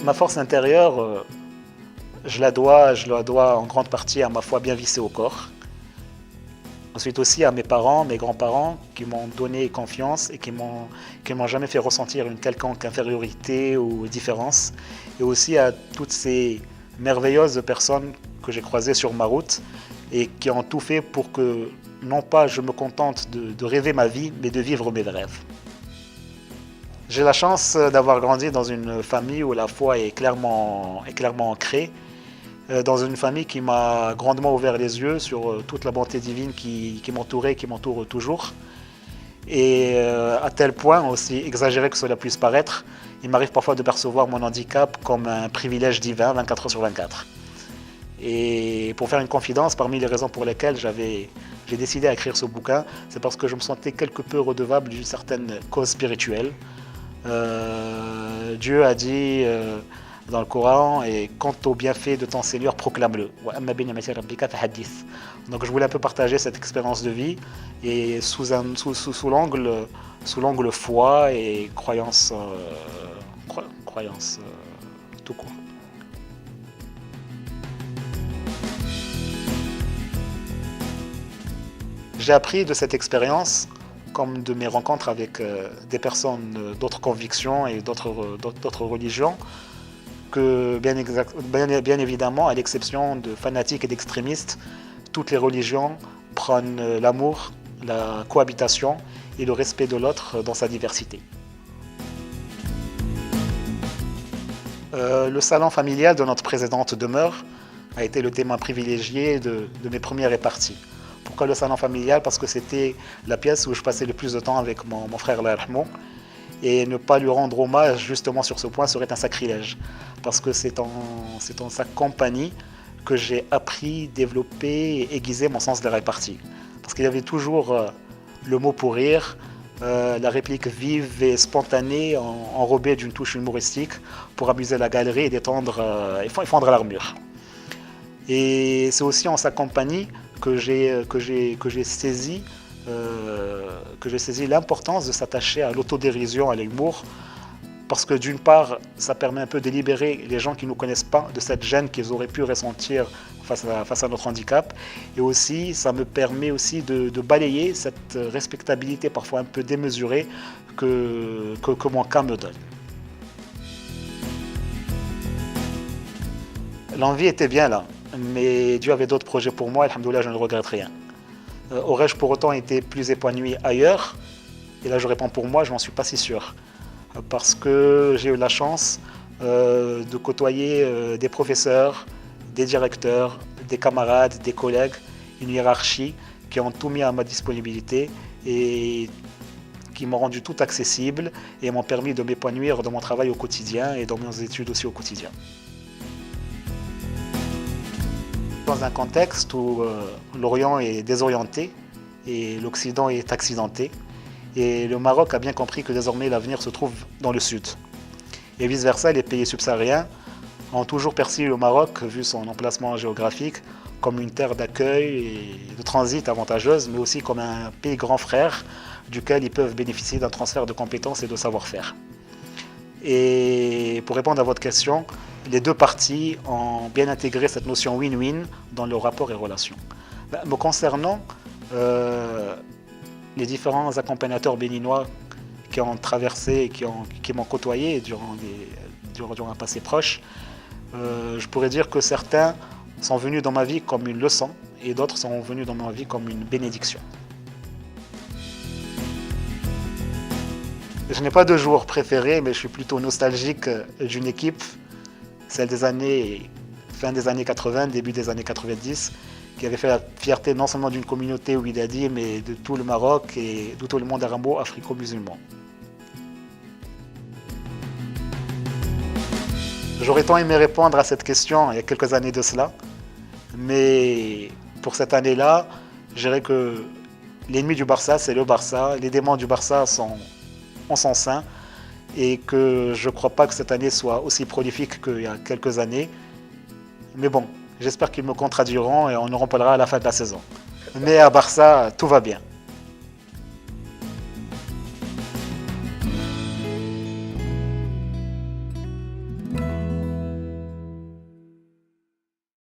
Ma force intérieure, je la dois en grande partie à ma foi bien vissée au corps. Ensuite aussi à mes parents, mes grands-parents qui m'ont donné confiance et qui m'ont jamais fait ressentir une quelconque infériorité ou différence. Et aussi à toutes ces merveilleuses personnes que j'ai croisées sur ma route et qui ont tout fait pour que non pas je me contente de rêver ma vie, mais de vivre mes rêves. J'ai la chance d'avoir grandi dans une famille où la foi est clairement ancrée, dans une famille qui m'a grandement ouvert les yeux sur toute la bonté divine qui m'entourait et qui m'entoure toujours. Et à tel point, aussi exagéré que cela puisse paraître, il m'arrive parfois de percevoir mon handicap comme un privilège divin 24 heures sur 24. Et pour faire une confidence, parmi les raisons pour lesquelles j'ai décidé à écrire ce bouquin, c'est parce que je me sentais quelque peu redevable d'une certaine cause spirituelle. Dieu a dit dans le Coran, et quant au bienfait de ton Seigneur, proclame-le. Donc je voulais un peu partager cette expérience de vie et sous l'angle foi et croyance, croyance tout court. J'ai appris de cette expérience, comme de mes rencontres avec des personnes d'autres convictions et d'autres religions, que bien évidemment, à l'exception de fanatiques et d'extrémistes, toutes les religions prônent l'amour, la cohabitation et le respect de l'autre dans sa diversité. Le salon familial de notre précédente demeure a été le témoin privilégié de mes premières réparties. Pourquoi le salon familial? Parce que c'était la pièce où je passais le plus de temps avec mon frère Larhmo. Et ne pas lui rendre hommage justement sur ce point serait un sacrilège. Parce que c'est en sa compagnie que j'ai appris, développé et aiguisé mon sens de la répartie. Parce qu'il y avait toujours le mot pour rire, la réplique vive et spontanée, enrobée d'une touche humoristique pour amuser la galerie et et fendre l'armure. Et c'est aussi en sa compagnie que j'ai saisi l'importance de s'attacher à l'autodérision, à l'humour, parce que d'une part, ça permet un peu de libérer les gens qui ne nous connaissent pas de cette gêne qu'ils auraient pu ressentir face à notre handicap, et aussi ça me permet aussi de balayer cette respectabilité parfois un peu démesurée que mon cas me donne. L'envie était bien là, mais Dieu avait d'autres projets pour moi, alhamdoulilah, je ne regrette rien. Aurais-je pour autant été plus épanoui ailleurs? Et là je réponds pour moi, je n'en suis pas si sûr. Parce que j'ai eu la chance de côtoyer des professeurs, des directeurs, des camarades, des collègues, une hiérarchie qui ont tout mis à ma disponibilité et qui m'ont rendu tout accessible et m'ont permis de m'épanouir dans mon travail au quotidien et dans mes études aussi au quotidien. Dans un contexte où l'Orient est désorienté et l'Occident est accidenté, et le Maroc a bien compris que désormais l'avenir se trouve dans le sud. Et vice-versa, les pays subsahariens ont toujours perçu le Maroc, vu son emplacement géographique, comme une terre d'accueil et de transit avantageuse, mais aussi comme un pays grand frère duquel ils peuvent bénéficier d'un transfert de compétences et de savoir-faire. Et pour répondre à votre question, les deux parties ont bien intégré cette notion win-win dans leurs rapports et relations. Me concernant, les différents accompagnateurs béninois qui ont traversé et qui m'ont côtoyé durant un passé proche, je pourrais dire que certains sont venus dans ma vie comme une leçon et d'autres sont venus dans ma vie comme une bénédiction. Je n'ai pas de joueur préféré, mais je suis plutôt nostalgique d'une équipe, celle fin des années 80, début des années 90, qui avait fait la fierté non seulement d'une communauté ouidadi, mais de tout le Maroc et de tout le monde arabo-africo-musulman. J'aurais tant aimé répondre à cette question il y a quelques années de cela, mais pour cette année-là, je dirais que l'ennemi du Barça, c'est le Barça, les démons du Barça sont en son sein, et que je ne crois pas que cette année soit aussi prolifique qu'il y a quelques années. Mais bon, j'espère qu'ils me contradiront et on en reparlera à la fin de la saison. Mais à Barça, tout va bien.